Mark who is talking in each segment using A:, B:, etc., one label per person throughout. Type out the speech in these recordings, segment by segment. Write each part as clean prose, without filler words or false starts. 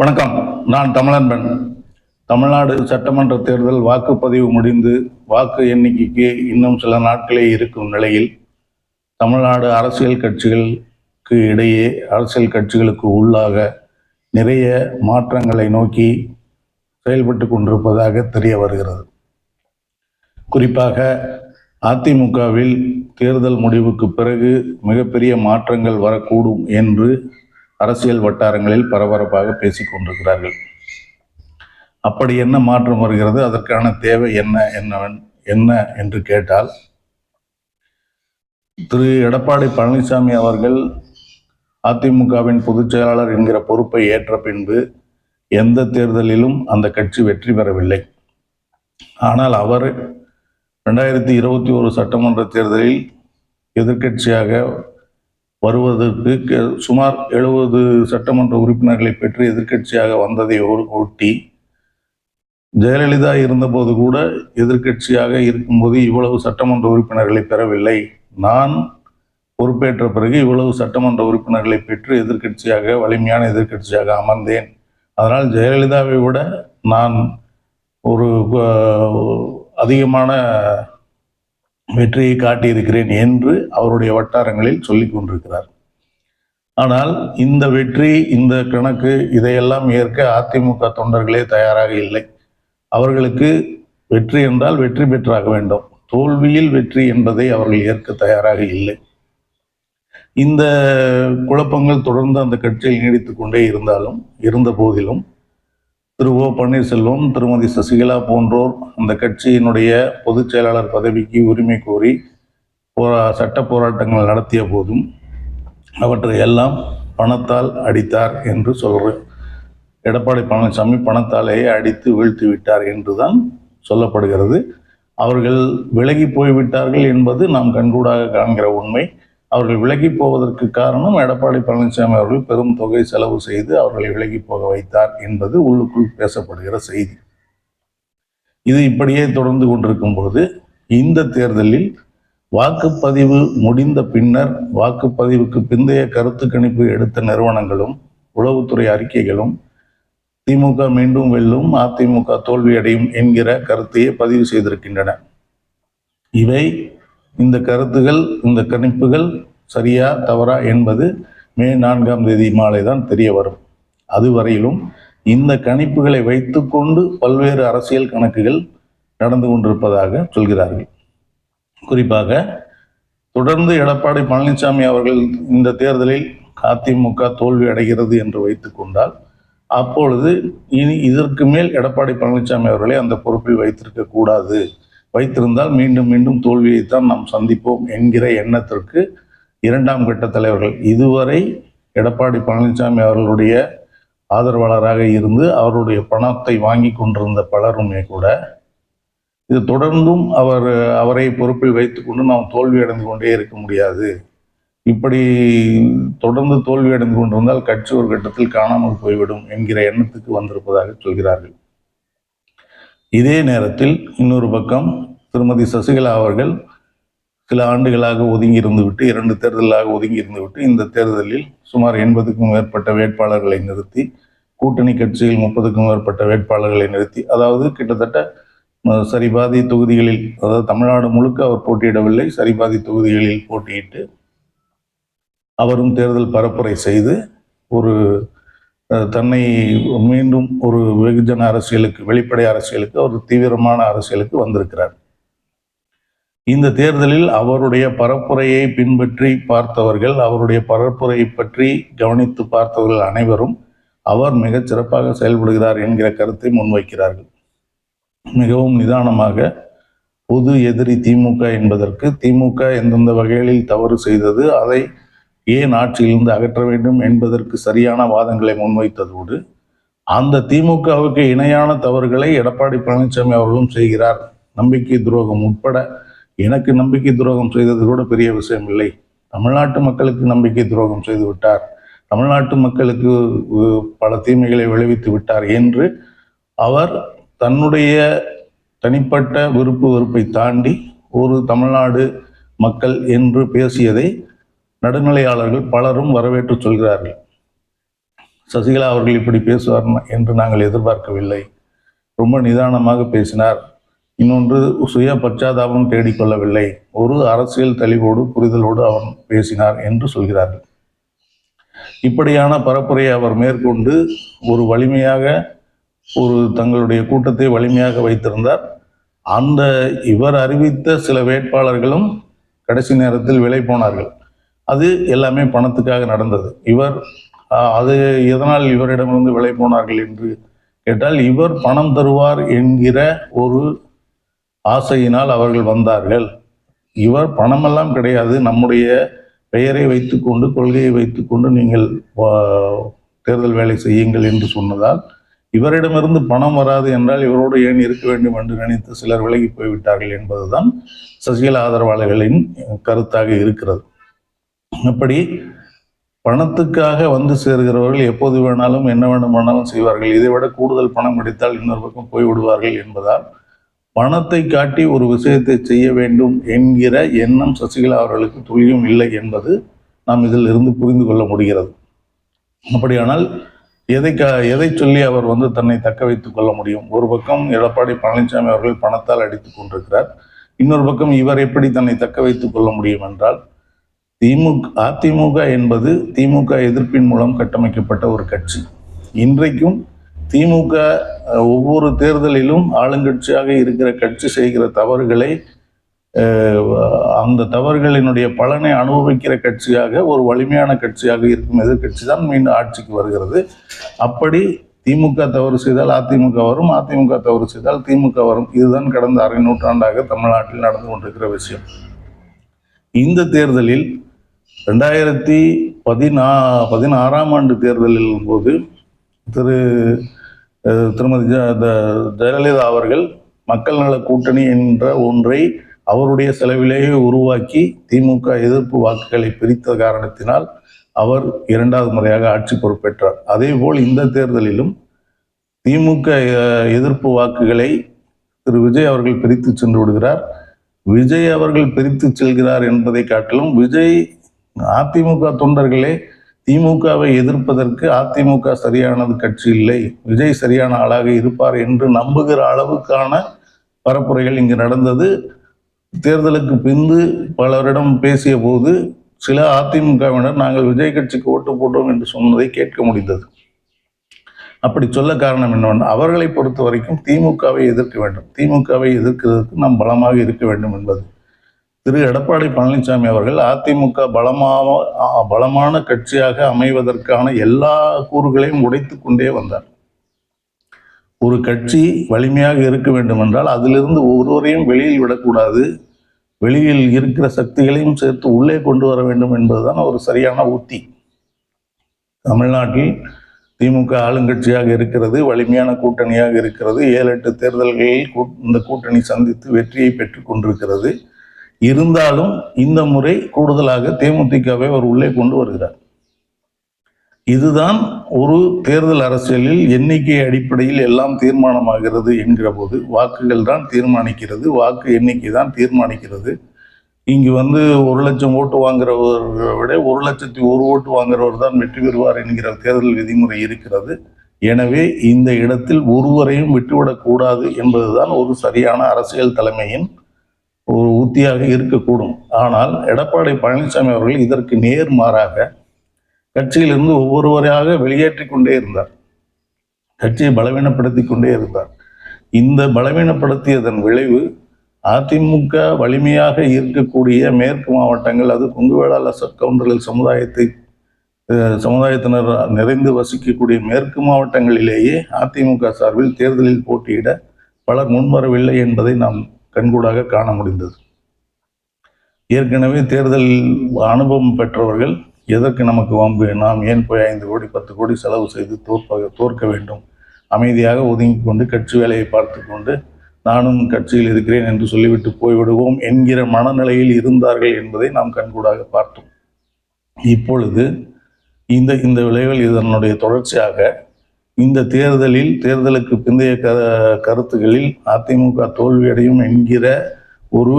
A: வணக்கம். நான் தமிழன்பன். தமிழ்நாடு சட்டமன்ற தேர்தல் வாக்குப்பதிவு முடிந்து வாக்கு எண்ணிக்கைக்கு இன்னும் சில நாட்களே இருக்கும் நிலையில் தமிழ்நாடு அரசியல் கட்சிகளுக்கு இடையே, அரசியல் கட்சிகளுக்கு உள்ளாக நிறைய மாற்றங்களை நோக்கி செயல்பட்டு கொண்டிருப்பதாக தெரிய வருகிறது. குறிப்பாக அதிமுகவில் தேர்தல் முடிவுக்கு பிறகு மிகப்பெரிய மாற்றங்கள் வரக்கூடும் என்று அரசியல் வட்டாரங்களில் பரபரப்பாக பேசிக் கொண்டிருக்கிறார்கள். அப்படி என்ன மாற்றம் வருகிறது, அதற்கான தேவை என்ன என்று கேட்டால், திரு எடப்பாடி பழனிசாமி அவர்கள் அதிமுகவின் பொதுச் செயலாளர் என்கிற பொறுப்பை ஏற்ற பின்பு எந்த தேர்தலிலும் அந்த கட்சி வெற்றி பெறவில்லை. ஆனால் அவர் 2021 சட்டமன்ற தேர்தலில் எதிர்க்கட்சியாக வருவதற்கு சுமார் 70 சட்டமன்ற உறுப்பினர்களை பெற்று எதிர்க்கட்சியாக வந்ததை ஒட்டி, ஜெயலலிதா இருந்தபோது கூட எதிர்க்கட்சியாக இருக்கும்போது இவ்வளவு சட்டமன்ற உறுப்பினர்களை பெறவில்லை, நான் பொறுப்பேற்ற பிறகு இவ்வளவு சட்டமன்ற உறுப்பினர்களை பெற்று எதிர்க்கட்சியாக, வலிமையான எதிர்க்கட்சியாக அமர்ந்தேன், அதனால் ஜெயலலிதாவை விட நான் ஒரு அதிகமான வெற்றியை காட்டியிருக்கிறேன் என்று அவருடைய வட்டாரங்களில் சொல்லிக் கொண்டிருக்கிறார். ஆனால் இந்த வெற்றி, இந்த கணக்கு, இதையெல்லாம் ஏற்க அதிமுக தொண்டர்களே தயாராக இல்லை. அவர்களுக்கு வெற்றி என்றால் வெற்றி பெற்றாக வேண்டும், தோல்வியில் வெற்றி என்பதை அவர்கள் ஏற்க தயாராக இல்லை. இந்த குழப்பங்கள் தொடர்ந்து அந்த கட்சியில் நீடித்துக் கொண்டே இருந்த போதிலும் திரு ஓ பன்னீர்செல்வம், திருமதி சசிகலா போன்றோர் அந்த கட்சியினுடைய பொதுச் செயலாளர் பதவிக்கு உரிமை கோரி சட்ட போராட்டங்கள் நடத்திய போதும் அவற்றை எல்லாம் பணத்தால் அடித்தார் என்று சொல்கிறேன். எடப்பாடி பழனிசாமி பணத்தாலேயே அடித்து வீழ்த்தி விட்டார் என்றுதான் சொல்லப்படுகிறது. அவர்கள் விலகி போய்விட்டார்கள் என்பது நாம் கண்கூடாக காண்கிற உண்மை. அவர்கள் விலகி போவதற்கு காரணம் எடப்பாடி பழனிசாமி அவர்கள் பெரும் தொகை செலவு செய்து அவர்களை விலகி போக வைத்தார் என்பது உள்ளுக்குள் பேசப்படுகிற செய்தி. இது இப்படியே தொடர்ந்து கொண்டிருக்கும் பொழுது இந்த தேர்தலில் வாக்குப்பதிவு முடிந்த பின்னர், வாக்குப்பதிவுக்கு பிந்தைய கருத்து கணிப்பு எடுத்த நிறுவனங்களும் உளவுத்துறை அறிக்கைகளும் திமுக மீண்டும் வெல்லும், அதிமுக தோல்வியடையும் என்கிற கருத்தையே பதிவு செய்திருக்கின்றன. இவை, இந்த கருத்துகள், இந்த கணிப்புகள் சரியா தவறா என்பது மே 4ஆம் தேதி மாலை தான் தெரிய வரும். அதுவரையிலும் இந்த கணிப்புகளை வைத்துக்கொண்டு பல்வேறு அரசியல் கணக்குகள் நடந்து கொண்டிருப்பதாக சொல்கிறார்கள். குறிப்பாக தொடர்ந்து எடப்பாடி பழனிசாமி அவர்கள் இந்த தேர்தலில் அதிமுக தோல்வி அடைகிறது என்று வைத்து கொண்டால், அப்பொழுது இனி இதற்கு மேல் எடப்பாடி பழனிசாமி அவர்களை அந்த பொறுப்பில் வைத்திருக்க கூடாது, வைத்திருந்தால் மீண்டும் மீண்டும் தோல்வியைத்தான் நாம் சந்திப்போம் என்கிற எண்ணத்திற்கு 2ஆம் கட்ட தலைவர்கள், இதுவரை எடப்பாடி பழனிசாமி அவர்களுடைய ஆதரவாளராக இருந்து அவருடைய பணத்தை வாங்கி கொண்டிருந்த பலருமே கூட, இது தொடர்ந்தும் அவரை பொறுப்பில் வைத்துக்கொண்டு நாம் தோல்வி அடைந்து கொண்டே இருக்க முடியாது, இப்படி தொடர்ந்து தோல்வி அடைந்து கொண்டிருந்தால் கட்சி ஒரு கட்டத்தில் காணாமல் போய்விடும் என்கிற எண்ணத்துக்கு வந்திருப்பதாக சொல்கிறார்கள். இதே நேரத்தில் இன்னொரு பக்கம் திருமதி சசிகலா அவர்கள் சில ஆண்டுகளாக ஒதுங்கி இருந்துவிட்டு, 2 தேர்தலாக ஒதுங்கி இருந்துவிட்டு, இந்த தேர்தலில் சுமார் 80க்கும் மேற்பட்ட வேட்பாளர்களை நிறுத்தி, கூட்டணி கட்சியில் 30க்கும் மேற்பட்ட வேட்பாளர்களை நிறுத்தி, அதாவது கிட்டத்தட்ட சரிபாதி தொகுதிகளில், அதாவது தமிழ்நாடு முழுக்க அவர் போட்டியிடவில்லை, சரிபாதி தொகுதிகளில் போட்டியிட்டு அவரும் தேர்தல் பரப்புரை செய்து ஒரு தன்னை மீண்டும் ஒரு வெகுஜன அரசியலுக்கு, வெளிப்படை அரசியலுக்கு, ஒரு தீவிரமான அரசியலுக்கு வந்திருக்கிறார். இந்த தேர்தலில் அவருடைய பரப்புரையை பின்பற்றி பார்த்தவர்கள், அவருடைய பரப்புரையை பற்றி கவனித்து பார்த்தவர்கள் அனைவரும் அவர் மிகச் சிறப்பாக செயல்படுகிறார் என்கிற கருத்தை முன்வைக்கிறார்கள். மிகவும் நிதானமாக பொது எதிரி திமுக என்பதற்கு, திமுக எந்தெந்த வகைகளில் தவறு செய்தது, அதை ஏன் ஆட்சியிலிருந்து அகற்ற வேண்டும் என்பதற்கு சரியான வாதங்களை முன்வைத்ததோடு, அந்த திமுகவுக்கு இணையான தவறுகளை எடப்பாடி பழனிசாமி அவர்களும் செய்கிறார், நம்பிக்கை துரோகம் உட்பட. எனக்கு நம்பிக்கை துரோகம் செய்தது கூட பெரிய விஷயம் இல்லை, தமிழ்நாட்டு மக்களுக்கு நம்பிக்கை துரோகம் செய்து விட்டார், தமிழ்நாட்டு மக்களுக்கு பல தீமைகளை விளைவித்து விட்டார் என்று அவர் தன்னுடைய தனிப்பட்ட விருப்பு வெறுப்பை தாண்டி ஒரு தமிழ்நாடு மக்கள் என்று பேசியதை நடுநிலையாளர்கள் பலரும் வரவேற்று சொல்கிறார்கள். சசிகலா அவர்கள் இப்படி பேசுவார் என்று நாங்கள் எதிர்பார்க்கவில்லை. ரொம்ப நிதானமாக பேசினார். இன்னொன்று, சுய பச்சாதாபம் தேடிக்கொள்ளவில்லை. ஒரு அரசியல் தெளிவோடு புரிதலோடு அவர் பேசினார் என்று சொல்கிறார்கள். இப்படியான பரப்புரையை அவர் மேற்கொண்டு ஒரு வலிமையாக தங்களுடைய கூட்டத்தை வலிமையாக வைத்திருந்தார். அந்த இவர் அறிவித்த சில வேட்பாளர்களும் கடைசி நேரத்தில் விலை போனார்கள். அது எல்லாமே பணத்துக்காக நடந்தது. அது எதனால் இவரிடமிருந்து விலை போனார்கள் என்று கேட்டால், இவர் பணம் தருவார் என்கிற ஒரு ஆசையினால் அவர்கள் வந்தார்கள். இவர் பணமெல்லாம் கிடையாது, நம்முடைய பெயரை வைத்துக்கொண்டு, கொள்கையை வைத்துக்கொண்டு நீங்கள் தேர்தல் வேலை செய்யுங்கள் என்று சொன்னதால், இவரிடமிருந்து பணம் வராது என்றால் இவரோடு ஏன் இருக்க வேண்டும் என்று நினைத்து சிலர் விலகி போய்விட்டார்கள் என்பதுதான் சசிகலா ஆதரவாளர்களின் கருத்தாக இருக்கிறது. அப்படி பணத்துக்காக வந்து சேர்கிறவர்கள் எப்போது வேணாலும் என்ன வேண்டுமானாலும் செய்வார்கள். இதைவிட கூடுதல் பணம் கிடைத்தால் இன்னொரு பக்கம் போய்விடுவார்கள் என்பதால் பணத்தை காட்டி ஒரு விஷயத்தை செய்ய வேண்டும் என்கிற எண்ணம் சசிகலா அவர்களுக்கு துளியும் இல்லை என்பது நாம் இதில் இருந்து புரிந்து கொள்ள முடிகிறது. அப்படியானால் எதை சொல்லி அவர் வந்து தக்க வைத்துக் கொள்ள முடியும்? ஒரு பக்கம் எடப்பாடி பழனிசாமி அவர்கள் பணத்தால் அடித்துக் கொண்டிருக்கிறார். இன்னொரு பக்கம் இவர் எப்படி தன்னை தக்க வைத்துக் கொள்ள முடியும் என்றால், அதிமுக என்பது திமுக எதிர்ப்பின் மூலம் கட்டமைக்கப்பட்ட ஒரு கட்சி. இன்றைக்கும் திமுக ஒவ்வொரு தேர்தலிலும் ஆளுங்கட்சியாக இருக்கிற கட்சி செய்கிற தவறுகளை, அந்த தவறுகளினுடைய பலனை அனுபவிக்கிற கட்சியாக, ஒரு வலிமையான கட்சியாக இருக்கும் எதிர்கட்சி தான் மீண்டும் ஆட்சிக்கு வருகிறது. அப்படி திமுக தவறு செய்தால் அதிமுக வரும், அதிமுக தவறு செய்தால் திமுக வரும். இதுதான் கடந்த அரை நூற்றாண்டாக தமிழ்நாட்டில் நடந்து கொண்டிருக்கிற விஷயம். இந்த தேர்தலில் 2016 ஆண்டு தேர்தலில் போது திருமதி ஜெயலலிதா அவர்கள் மக்கள் நல கூட்டணி என்ற ஒன்றை அவருடைய செலவிலேயே உருவாக்கி திமுக எதிர்ப்பு வாக்குகளை பிரித்த காரணத்தினால் அவர் 2வது முறையாக ஆட்சி பொறுப்பேற்றார். அதேபோல் இந்த தேர்தலிலும் திமுக எதிர்ப்பு வாக்குகளை திரு விஜய் அவர்கள் பிரித்து சென்று விடுகிறார். விஜய் அவர்கள் பிரித்து செல்கிறார் என்பதை காட்டிலும், விஜய் அதிமுக தொண்டர்களே திமுகவை எதிர்ப்பதற்கு அதிமுக சரியானது கட்சி இல்லை, விஜய் சரியான ஆளாக இருப்பார் என்று நம்புகிற அளவுக்கான பரப்புரைகள் இங்கு நடந்தது. தேர்தலுக்கு பின்பு பலரிடம் பேசிய போது சில அதிமுகவினர் நாங்கள் விஜய் கட்சிக்கு ஓட்டு போட்டோம் என்று சொன்னதை கேட்க முடிந்தது. அப்படி சொல்ல காரணம் என்னவென்றால், அவர்களை பொறுத்த வரைக்கும் திமுகவை எதிர்க்க வேண்டும், திமுகவை எதிர்க்கிறதுக்கு நாம் பலமாக இருக்க வேண்டும் என்பது. திரு எடப்பாடி பழனிசாமி அவர்கள் அதிமுக பலமான கட்சியாக அமைவதற்கான எல்லா கூறுகளையும் உடைத்து கொண்டே வந்தார். ஒரு கட்சி வலிமையாக இருக்க வேண்டும் என்றால் அதிலிருந்து ஒருவரையும் வெளியில் விடக்கூடாது, வெளியில் இருக்கிற சக்திகளையும் சேர்த்து உள்ளே கொண்டு வர வேண்டும் என்பதுதான் ஒரு சரியான உத்தி. தமிழ்நாட்டில் திமுக ஆளுங்கட்சியாக இருக்கிறது, வலிமையான கூட்டணியாக இருக்கிறது. 7-8 தேர்தல்களில் இந்த கூட்டணி சந்தித்து வெற்றியை பெற்றுக் கொண்டிருக்கிறது. இருந்தாலும் இந்த முறை கூடுதலாக தேமுதிகவை அவர் உள்ளே கொண்டு வருகிறார். இதுதான் ஒரு தேர்தல் அரசியலில் எண்ணிக்கை அடிப்படையில் எல்லாம் தீர்மானமாகிறது என்கிற போது, வாக்குகள் தான் தீர்மானிக்கிறது, வாக்கு எண்ணிக்கை தான் தீர்மானிக்கிறது. இங்கு 1 லட்சம் ஓட்டு வாங்குறவரை விட 1,00,001 ஓட்டு வாங்குறவர் தான் வெற்றி பெறுவார் என்கிற தேர்தல் விதிமுறை இருக்கிறது. எனவே இந்த இடத்தில் ஒருவரையும் விட்டுவிடக்கூடாது என்பதுதான் ஒரு சரியான அரசியல் தலைமையின் ஒரு உத்தியாக இருக்கக்கூடும். ஆனால் எடப்பாடி பழனிசாமி அவர்கள் இதற்கு நேர்மாறாக கட்சியிலிருந்து ஒவ்வொருவரையாக வெளியேற்றி கொண்டே இருந்தார், கட்சியை பலவீனப்படுத்தி கொண்டே இருந்தார். இந்த பலவீனப்படுத்தியதன் விளைவு அதிமுக வலிமையாக இருக்கக்கூடிய மேற்கு மாவட்டங்கள், அது கொங்கு வேளாள கவுண்டர்கள் சமுதாயத்தினர் நிறைந்து வசிக்கக்கூடிய மேற்கு மாவட்டங்களிலேயே அதிமுக சார்பில் தேர்தலில் போட்டியிட பலர் முன்வரவில்லை என்பதை நாம் கண்கூடாக காண முடிந்தது. ஏற்கனவே தேர்தல் அனுபவம் பெற்றவர்கள் எதற்கு நமக்கு வம்பு, நாம் ஏன் போய் 5 கோடி 10 கோடி செலவு செய்து தோற்க வேண்டும், அமைதியாக ஒதுங்கி கொண்டு கட்சி வேலையை பார்த்து கொண்டு நானும் கட்சியில் இருக்கிறேன் என்று சொல்லிவிட்டு போய்விடுவோம் என்கிற மனநிலையில் இருந்தார்கள் என்பதை நாம் கண்கூடாக பார்த்தோம். இப்பொழுது இந்த விளைவுகள் இதனுடைய தொடர்ச்சியாக இந்த தேர்தலுக்கு பிந்தைய கருத்துகளில் அதிமுக தோல்வியடையும் என்கிற ஒரு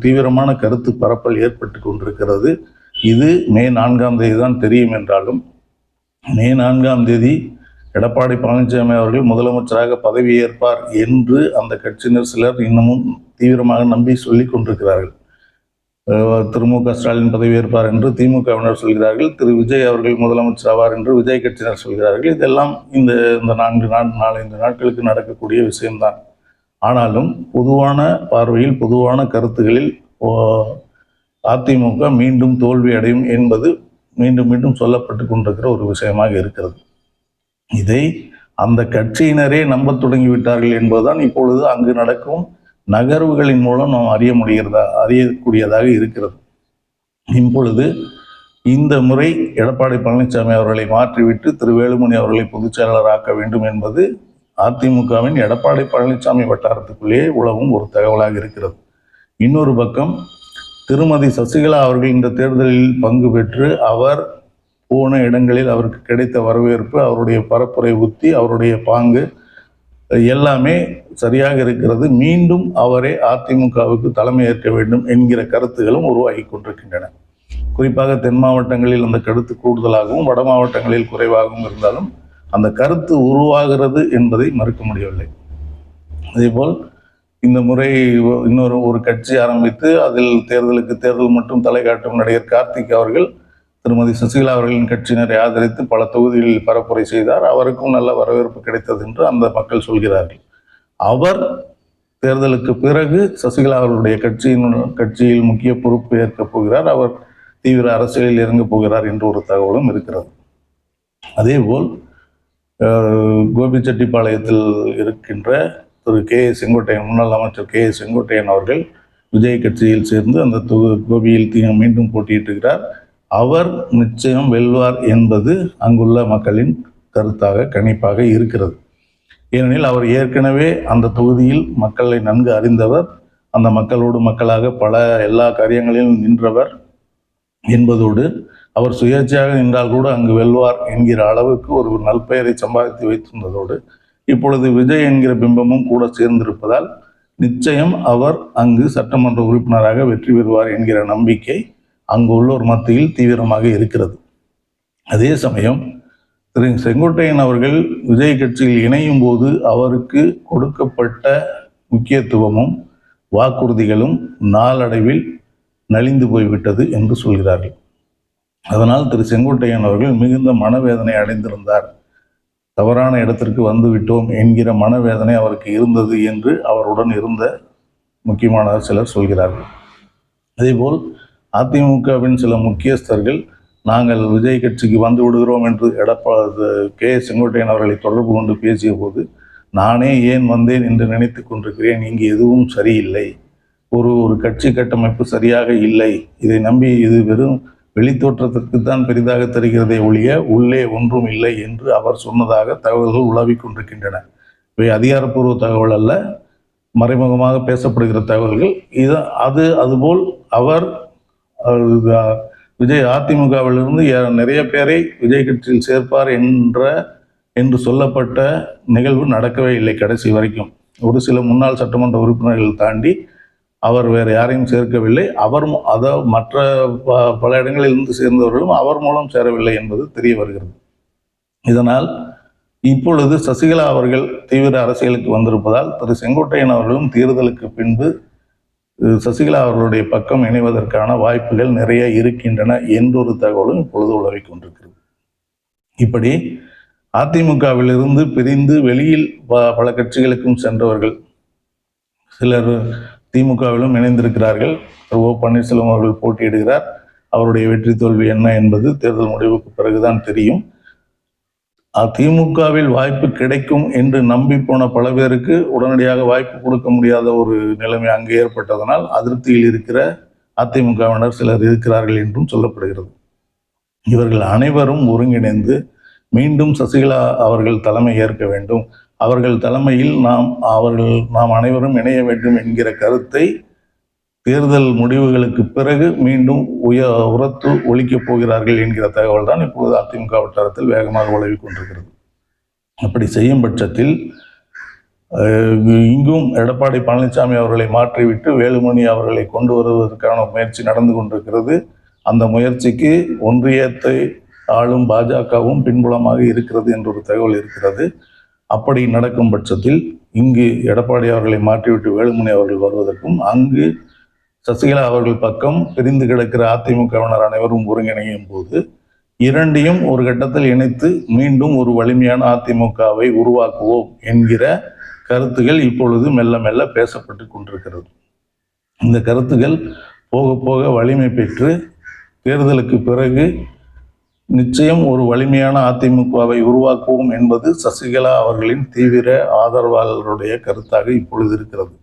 A: தீவிரமான கருத்து பரப்பல் ஏற்பட்டு கொண்டிருக்கிறது. இது மே 4ஆம் தேதி தான் தெரியும் என்றாலும் மே 4ஆம் தேதி எடப்பாடி பழனிசாமி அவர்கள் முதலமைச்சராக பதவியேற்பார் என்று அந்த கட்சியினர் சிலர் இன்னமும் தீவிரமாக நம்பி சொல்லிக் கொண்டிருக்கிறார்கள். திரு மு.க. ஸ்டாலின் பதவியேற்பார் என்று திமுகவினர் சொல்கிறார்கள். திரு விஜய் அவர்கள் முதலமைச்சர் ஆவார் என்று விஜய் கட்சியினர் சொல்கிறார்கள். இதெல்லாம் இந்த 4-5 நாட்களுக்கு நடக்கக்கூடிய விஷயம்தான். ஆனாலும் பொதுவான பார்வையில், பொதுவான கருத்துகளில் அதிமுக மீண்டும் தோல்வி அடையும் என்பது மீண்டும் மீண்டும் சொல்லப்பட்டு கொண்டிருக்கிற ஒரு விஷயமாக இருக்கிறது. இதை அந்த கட்சியினரே நம்ப தொடங்கிவிட்டார்கள் என்பதுதான் இப்பொழுது அங்கு நடக்கும் நகர்வுகளின் மூலம் நாம் அறியக்கூடியதாக இருக்கிறது. இப்பொழுது இந்த முறை எடப்பாடி பழனிசாமி அவர்களை மாற்றிவிட்டு திரு வேலுமணி அவர்களை பொதுச் செயலாளர் ஆக்க வேண்டும் என்பது அதிமுகவின் எடப்பாடி பழனிசாமி வட்டாரத்துக்குள்ளேயே உலவும் ஒரு தகவலாக இருக்கிறது. இன்னொரு பக்கம் திருமதி சசிகலா அவர்கள் இந்த தேர்தலில் பங்கு பெற்று அவர் போன இடங்களில் அவருக்கு கிடைத்த வரவேற்பு, அவருடைய பரப்புரை உத்தி, அவருடைய பாங்கு எல்லாமே சரியாக இருக்கிறது. மீண்டும் அவரே அதிமுகவுக்கு தலைமை ஏற்க வேண்டும் என்கிற கருத்துகளும் உருவாகி கொண்டிருக்கின்றன. குறிப்பாக தென் மாவட்டங்களில் அந்த கருத்து கூடுதலாகவும் வட மாவட்டங்களில் குறைவாகவும் இருந்தாலும் அந்த கருத்து உருவாகிறது என்பதை மறுக்க முடியவில்லை. அதேபோல் இந்த முறை ஒரு கட்சி ஆரம்பித்து அதில் தேர்தல் மட்டும் தலை காட்டும் நடிகர் கார்த்திக் அவர்கள் திருமதி சசிகலா அவர்களின் கட்சியினரை ஆதரித்து பல தொகுதிகளில் பரப்புரை செய்தார். அவருக்கும் நல்ல வரவேற்பு கிடைத்தது என்று அந்த மக்கள் சொல்கிறார்கள். அவர் தேர்தலுக்கு பிறகு சசிகலா அவர்களுடைய கட்சியில் முக்கிய பொறுப்பு ஏற்கப் போகிறார். அவர் தீவிர அரசியலில் இறங்கப் போகிறார் என்ற ஒரு தகவலும் இருக்கிறது. அதேபோல் கோபிச்செட்டிப்பாளையத்தில் இருக்கின்ற திரு செங்கோட்டையன், முன்னாள் அமைச்சர் செங்கோட்டையன் அவர்கள் விஜய் கட்சியில் சேர்ந்து அந்த கோபியில் மீண்டும் போட்டியிட்டிருக்கிறார். அவர் நிச்சயம் வெல்வார் என்பது அங்குள்ள மக்களின் கணிப்பாக இருக்கிறது. ஏனெனில் அவர் ஏற்கனவே அந்த தொகுதியில் மக்களை நன்கு அறிந்தவர், அந்த மக்களோடு மக்களாக எல்லா காரியங்களிலும் நின்றவர் என்பதோடு அவர் சுயேட்சையாக நின்றால் கூட அங்கு வெல்வார் என்கிற அளவுக்கு ஒரு நல்பெயரை சம்பாதித்து வைத்திருந்ததோடு இப்பொழுது விஜய் என்கிற பிம்பமும் கூட சேர்ந்திருப்பதால் நிச்சயம் அவர் அங்கு சட்டமன்ற உறுப்பினராக வெற்றி பெறுவார் என்கிற நம்பிக்கை அங்கு உள்ளோர் மத்தியில் தீவிரமாக இருக்கிறது. அதே சமயம் திரு செங்கோட்டையன் அவர்கள் விஜய் கட்சியில் இணையும் போது அவருக்கு கொடுக்கப்பட்ட முக்கியத்துவமும் வாக்குறுதிகளும் நாளடைவில் நலிந்து போய்விட்டது என்று சொல்கிறார்கள். அதனால் திரு செங்கோட்டையன் அவர்கள் மிகுந்த மனவேதனை அடைந்திருந்தார். தவறான இடத்திற்கு வந்துவிட்டோம் என்கிற மனவேதனை அவருக்கு இருந்தது என்று அவருடன் இருந்த முக்கியமான சிலர் சொல்கிறார்கள். அதேபோல் அதிமுகவின் சில முக்கியஸ்தர்கள் நாங்கள் விஜய் கட்சிக்கு வந்து விடுகிறோம் என்று செங்கோட்டையன் அவர்களை தொடர்பு கொண்டு பேசிய போது நானே ஏன் வந்தேன் என்று நினைத்து கொண்டிருக்கிறேன். இங்கு எதுவும் சரியில்லை, ஒரு கட்சி கட்டமைப்பு சரியாக இல்லை, இதை நம்பி இது வெறும் வெளித்தோற்றத்திற்குத்தான் பெரிதாக தெரிகிறதே ஒழிய உள்ளே ஒன்றும் இல்லை என்று அவர் சொன்னதாக தகவல்கள் உலாவிக் கொண்டிருக்கின்றன. இவை அதிகாரப்பூர்வ தகவல் அல்ல, மறைமுகமாக பேசப்படுகிற தகவல்கள். அதுபோல் அவர் விஜய் அதிமுகவிலிருந்து நிறைய பேரை விஜய் கட்சியில் சேர்ப்பார் என்று சொல்லப்பட்ட நிகழ்வு நடக்கவே இல்லை. கடைசி வரைக்கும் ஒரு சில முன்னாள் சட்டமன்ற உறுப்பினர்கள் தாண்டி அவர் வேறு யாரையும் சேர்க்கவில்லை. மற்ற பல இடங்களிலிருந்து சேர்ந்தவர்களும் அவர் மூலம் சேரவில்லை என்பது தெரிய வருகிறது. இதனால் இப்பொழுது சசிகலா அவர்கள் தீவிர அரசியலுக்கு வந்திருப்பதால் திரு செங்கோட்டையன் அவர்களும் தேர்தலுக்கு பின்பு சசிகலா அவர்களுடைய பக்கம் இணைவதற்கான வாய்ப்புகள் நிறைய இருக்கின்றன என்றொரு தகவலும் இப்பொழுது உலவிக் கொண்டிருக்கிறது. இப்படி அதிமுகவிலிருந்து பிரிந்து வெளியில் பல கட்சிகளுக்கும் சென்றவர்கள் சிலர் திமுகவிலும் இணைந்திருக்கிறார்கள். ஓ பன்னீர்செல்வம் அவர்கள் போட்டியிடுகிறார். அவருடைய வெற்றி தோல்வி என்ன என்பது தேர்தல் முடிவுக்கு பிறகுதான் தெரியும். திமுகவில் வாய்ப்பு கிடைக்கும் என்று நம்பி போன பல பேருக்கு உடனடியாக வாய்ப்பு கொடுக்க முடியாத ஒரு நிலைமை அங்கு ஏற்பட்டதனால் அதிருப்தியில் இருக்கிற அதிமுகவினர் சிலர் இருக்கிறார்கள் என்றும் சொல்லப்படுகிறது. இவர்கள் அனைவரும் ஒருங்கிணைந்து மீண்டும் சசிகலா அவர்கள் தலைமை ஏற்க வேண்டும், அவர்கள் தலைமையில் நாம் அனைவரும் இணைய வேண்டும் என்கிற கருத்தை தேர்தல் முடிவுகளுக்கு பிறகு மீண்டும் உரத்து ஒழிக்கப் போகிறார்கள் என்கிற தகவல் தான் இப்பொழுது அதிமுக வட்டாரத்தில் வேகமாக உலவி கொண்டிருக்கிறது. அப்படி செய்யும் பட்சத்தில் இங்கும் எடப்பாடி பழனிசாமி அவர்களை மாற்றிவிட்டு வேலுமணி அவர்களை கொண்டு வருவதற்கான முயற்சி நடந்து கொண்டிருக்கிறது. அந்த முயற்சிக்கு ஒன்றியத்தை ஆளும் பாஜகவும் பின்புலமாக இருக்கிறது என்ற ஒரு தகவல் இருக்கிறது. அப்படி நடக்கும் பட்சத்தில் இங்கு எடப்பாடி அவர்களை மாற்றிவிட்டு வேலுமணி அவர்கள் வருவதற்கும், அங்கு சசிகலா அவர்கள் பக்கம் பிரிந்து கிடக்கிற அதிமுகவினர் அனைவரும் ஒருங்கிணையும் போது இரண்டையும் ஒரு கட்டத்தில் இணைத்து மீண்டும் ஒரு வலிமையான அதிமுகவை உருவாக்குவோம் என்கிற கருத்துகள் இப்பொழுது மெல்ல மெல்ல பேசப்பட்டு கொண்டிருக்கிறது. இந்த கருத்துக்கள் போக போக வலிமை பெற்று தேர்தலுக்கு பிறகு நிச்சயம் ஒரு வலிமையான அதிமுகவை உருவாக்குவோம் என்பது சசிகலா அவர்களின் தீவிர ஆதரவாளர்களுடைய கருத்தாக இப்பொழுது இருக்கிறது.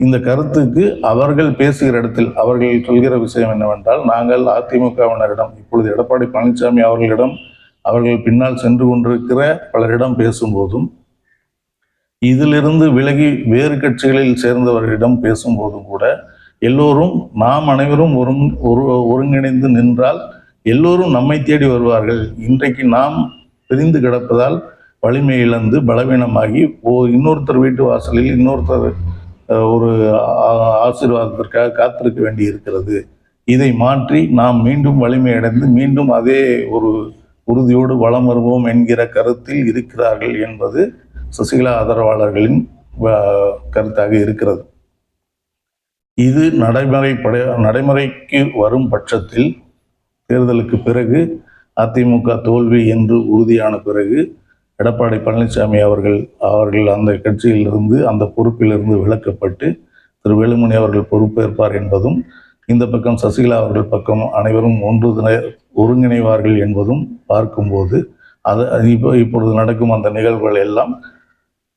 A: இந்த கருத்துக்கு அவர்கள் பேசுகிற இடத்தில் அவர்கள் சொல்கிற விஷயம் என்னவென்றால், நாங்கள் அதிமுகவினரிடம், இப்பொழுது எடப்பாடி பழனிசாமி அவர்களிடம், அவர்கள் பின்னால் சென்று கொண்டிருக்கிற பலரிடம் பேசும்போதும், இதிலிருந்து விலகி வேறு கட்சிகளில் சேர்ந்தவர்களிடம் பேசும்போதும் கூட எல்லோரும் நாம் அனைவரும் ஒருங்கிணைந்து நின்றால் எல்லோரும் நம்மை தேடி வருவார்கள். இன்றைக்கு நாம் பிரிந்து கிடப்பதால் வலிமை இழந்து பலவீனமாகி இன்னொருத்தர் வீட்டு வாசலில் இன்னொருத்தர் ஒரு ஆசீர்வாதத்திற்காக காத்திருக்க வேண்டி இருக்கிறது. இதை மாற்றி நாம் மீண்டும் வலிமை அடைந்து மீண்டும் அதே ஒரு உறுதியோடு வலம் வருவோம் என்கிற கருத்தில் இருக்கிறார்கள் என்பது சசிகலா ஆதரவாளர்களின் கருத்தாக இருக்கிறது. இது நடைமுறைக்கு வரும் பட்சத்தில் தேர்தலுக்கு பிறகு அதிமுக தோல்வி என்று உறுதியான பிறகு எடப்பாடி பழனிசாமி அவர்கள் அந்த கட்சியிலிருந்து, அந்த பொறுப்பிலிருந்து விலக்கப்பட்டு திரு வேலுமணி அவர்கள் பொறுப்பேற்பார் என்பதும், இந்த பக்கம் சசிகலா அவர்கள் பக்கம் அனைவரும் ஒருங்கிணைவார்கள் என்பதும் பார்க்கும்போது இப்பொழுது நடக்கும் அந்த நிகழ்வுகள் எல்லாம்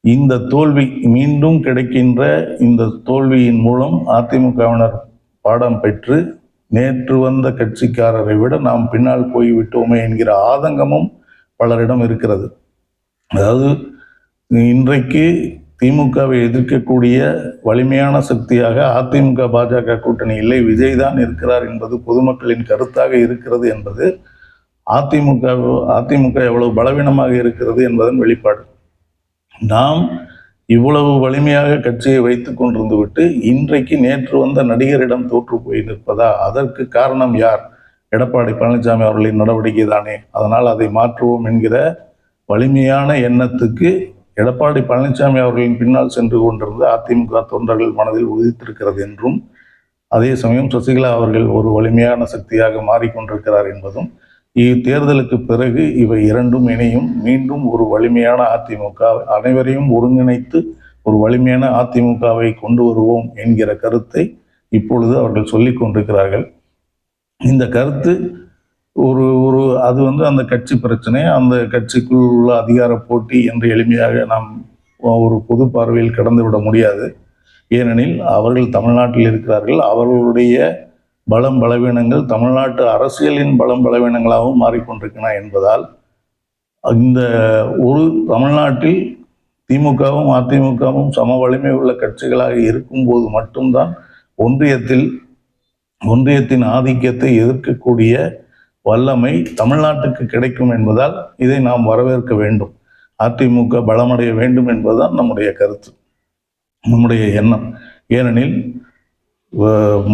A: இந்த தோல்வி மீண்டும் கிடைக்கின்ற இந்த தோல்வியின் மூலம் அதிமுகவினர் பாடம் பெற்று நேற்று வந்த கட்சிக்காரரை விட நாம் பின்னால் போய்விட்டோமே என்கிற ஆதங்கமும் பலரிடம் இருக்கிறது. அதாவது இன்றைக்கு திமுகவை எதிர்க்கக்கூடிய வலிமையான சக்தியாக அதிமுக பாஜக கூட்டணி இல்லை, விஜய் தான் இருக்கிறார் என்பது பொதுமக்களின் கருத்தாக இருக்கிறது என்பது அதிமுக எவ்வளவு பலவீனமாக இருக்கிறது என்பதன் வெளிப்பாடு. நாம் இவ்வளவு வலிமையாக கட்சியை வைத்து கொண்டிருந்து விட்டு இன்றைக்கு நேற்று வந்த நடிகரிடம் தோற்று போய் நிற்பதா? அதற்கு காரணம் யார்? எடப்பாடி பழனிசாமி அவர்களின் நடவடிக்கை தானே. அதனால் அதை மாற்றுவோம் என்கிற வலிமையான எண்ணத்துக்கு எடப்பாடி பழனிசாமி அவர்களின் பின்னால் சென்று கொண்டிருந்த அதிமுக தொண்டர்கள் மனதில் உதித்திருக்கிறது என்றும், அதே சமயம் சசிகலா அவர்கள் ஒரு வலிமையான சக்தியாக மாறிக்கொண்டிருக்கிறார் என்பதும், இத்தேர்தலுக்கு பிறகு இவை இரண்டும் இணையும் மீண்டும் ஒரு வலிமையான அதிமுக, அனைவரையும் ஒருங்கிணைத்து ஒரு வலிமையான அதிமுகவை கொண்டு வருவோம் என்கிற கருத்தை இப்பொழுது அவர்கள் சொல்லிக் கொண்டிருக்கிறார்கள். இந்த கருத்து அது அந்த கட்சி பிரச்சனை, அந்த கட்சிக்குள் உள்ள அதிகார போட்டி என்று எளிமையாக நாம் ஒரு பொது பார்வையில் கடந்து விட முடியாது. ஏனெனில் அவர்கள் தமிழ்நாட்டில் இருக்கிறார்கள். அவர்களுடைய பலவீனங்கள் தமிழ்நாட்டு அரசியலின் பலவீனங்களாகவும் மாறிக்கொண்டிருக்கின்றன என்பதால் இந்த ஒரு தமிழ்நாட்டில் திமுகவும் அதிமுகவும் சம வலிமை உள்ள கட்சிகளாக இருக்கும்போது மட்டும்தான் ஒன்றியத்தின் ஆதிக்கத்தை எதிர்க்கக்கூடிய வல்லமை தமிழ்நாட்டுக்கு கிடைக்கும் என்பதால் இதை நாம் வரவேற்க வேண்டும். அதிமுக பலமடைய வேண்டும் என்பதுதான் நம்முடைய கருத்து, நம்முடைய எண்ணம். ஏனெனில்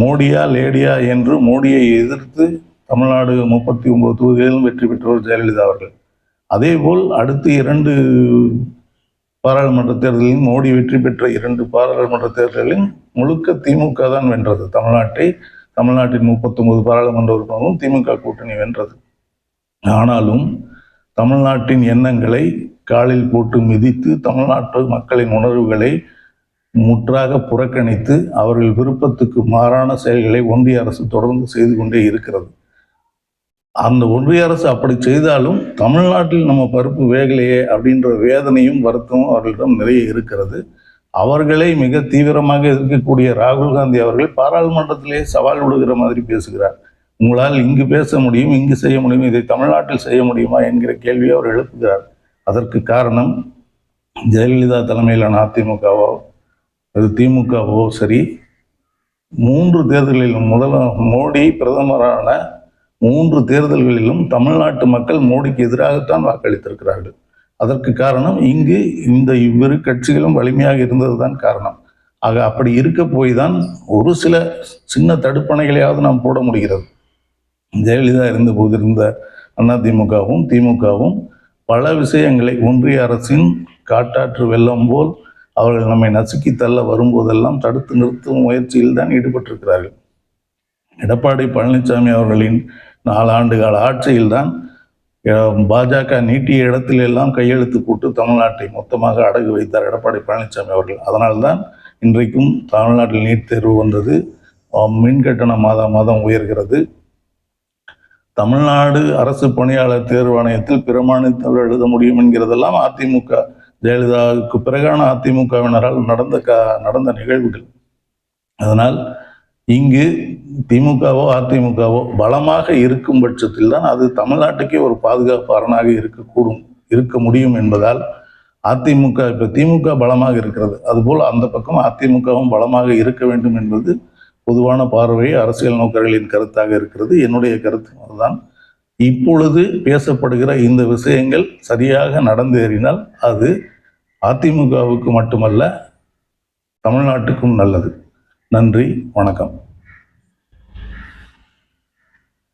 A: மோடியா லேடியா என்று மோடியை எதிர்த்து தமிழ்நாடு 39 தொகுதிகளிலும் வெற்றி பெற்றவர் ஜெயலலிதா அவர்கள். அதேபோல் அடுத்து 2 பாராளுமன்ற தேர்தலிலும் மோடி வெற்றி பெற்ற 2 பாராளுமன்ற தேர்தலிலும் முழுக்க திமுக தான் வென்றது. தமிழ்நாட்டின் 39 பாராளுமன்ற உறுப்பினரும் திமுக கூட்டணி வென்றது. ஆனாலும் தமிழ்நாட்டின் எண்ணங்களை காலில் போட்டு மிதித்து தமிழ்நாட்டு மக்களின் உணர்வுகளை முற்றாக புறக்கணித்து அவர்கள் விருப்பத்துக்கு மாறான செயல்களை ஒன்றிய அரசு தொடர்ந்து செய்து கொண்டே இருக்கிறது. அந்த ஒன்றிய அரசு அப்படி செய்தாலும் தமிழ்நாட்டில் நம்ம பருப்பு வேகலையே அப்படின்ற வேதனையும் வருத்தமும் அவர்களிடம் நிறைய இருக்கிறது. அவர்களை மிக தீவிரமாக எதிர்க்கக்கூடிய ராகுல் காந்தி அவர்கள் பாராளுமன்றத்திலே சவால் விடுகிற மாதிரி பேசுகிறார். உங்களால் இங்கு பேச முடியும், இங்கு செய்ய முடியும், இதை தமிழ்நாட்டில் செய்ய முடியுமா என்கிற கேள்வியை அவர் எழுப்புகிறார். அதற்கு காரணம் ஜெயலலிதா தலைமையிலான அதிமுகவோ அது திமுகவோ சரி, 3 தேர்தல்களிலும் மோடி பிரதமரான 3 தேர்தல்களிலும் தமிழ்நாட்டு மக்கள் மோடிக்கு எதிராகத்தான் வாக்களித்திருக்கிறார்கள். அதற்கு காரணம் இங்கு இந்த இவ்விரு கட்சிகளும் வலிமையாக இருந்ததுதான் காரணம். ஆக அப்படி இருக்க போய் தான் ஒரு சில சின்ன தடுப்பணைகளையாவது நாம் போட முடிகிறது. ஜெயலலிதா இருந்தபோது இருந்த அதிமுகவும் திமுகவும் பல விஷயங்களை ஒன்றிய அரசின் காட்டாற்று வெள்ளம் போல் அவர்கள் நம்மை நசுக்கி தள்ள வரும்போதெல்லாம் தடுத்து நிறுத்தும் முயற்சியில் தான் ஈடுபட்டிருக்கிறார்கள். எடப்பாடி பழனிசாமி அவர்களின் 4 ஆண்டு கால ஆட்சியில்தான் பாஜக நீட்டிய இடத்திலெல்லாம் கையெழுத்து போட்டு தமிழ்நாட்டை மொத்தமாக அடகு வைத்தார் எடப்பாடி பழனிசாமி அவர்கள். அதனால்தான் இன்றைக்கும் தமிழ்நாட்டில் நீட் தேர்வு வந்தது, மின் கட்டணம் மாதம் உயர்கிறது. தமிழ்நாடு அரசு பணியாளர் தேர்வாணையத்தில் பிற மாநிலத்தவர் எழுத முடியும் என்கிறதெல்லாம் அதிமுக ஜெயலலிதாவுக்கு பிறகான அதிமுகவினரால் நடந்த நிகழ்வுகள். அதனால் இங்கு திமுகவோ அதிமுகவோ பலமாக இருக்கும் பட்சத்தில் தான் அது தமிழ்நாட்டுக்கே ஒரு பாதுகாப்பு அரணாக இருக்க முடியும் என்பதால் அதிமுக இப்ப திமுக பலமாக இருக்கிறது, அதுபோல் அந்த பக்கம் அதிமுகவும் பலமாக இருக்க வேண்டும் என்பது பொதுவான பார்வை அரசியல் நோக்கர்களின் கருத்தாக இருக்கிறது. என்னுடைய கருத்து அதுதான். இப்பொழுது பேசப்படுகிற இந்த விஷயங்கள் சரியாக நடந்தேறினால் அது அதிமுகவுக்கு மட்டுமல்ல தமிழ்நாட்டுக்கும் நல்லது. நன்றி, வணக்கம்.